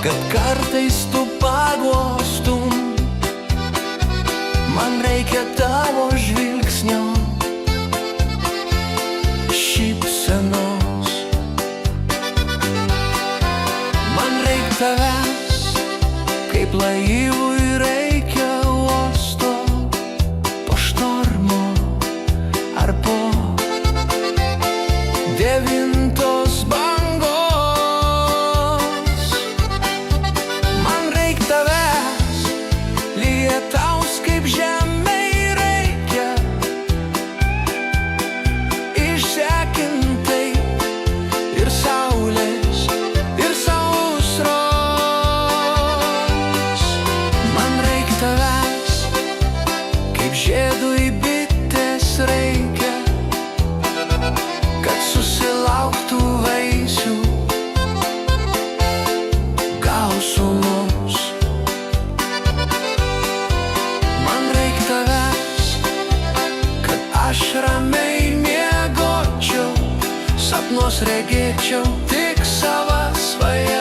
kad kartais tu paguostum. Man reikia tavo žvilgsnio, šypsenos. Man reik tavęs, kaip laivui reikia uosto po štormo ar po devintos bangos. Man reik tavęs, lietaus kaip žemei reikia, išsekintai ir saulės, ir sausros. Man reik tavęs, kaip žiedui bitės reikia, kad susilauktų vaisių, gal sūnus. Man reik tavęs, kad aš ramiai miegočiau, sapnuos regėčiau tik savas svajas.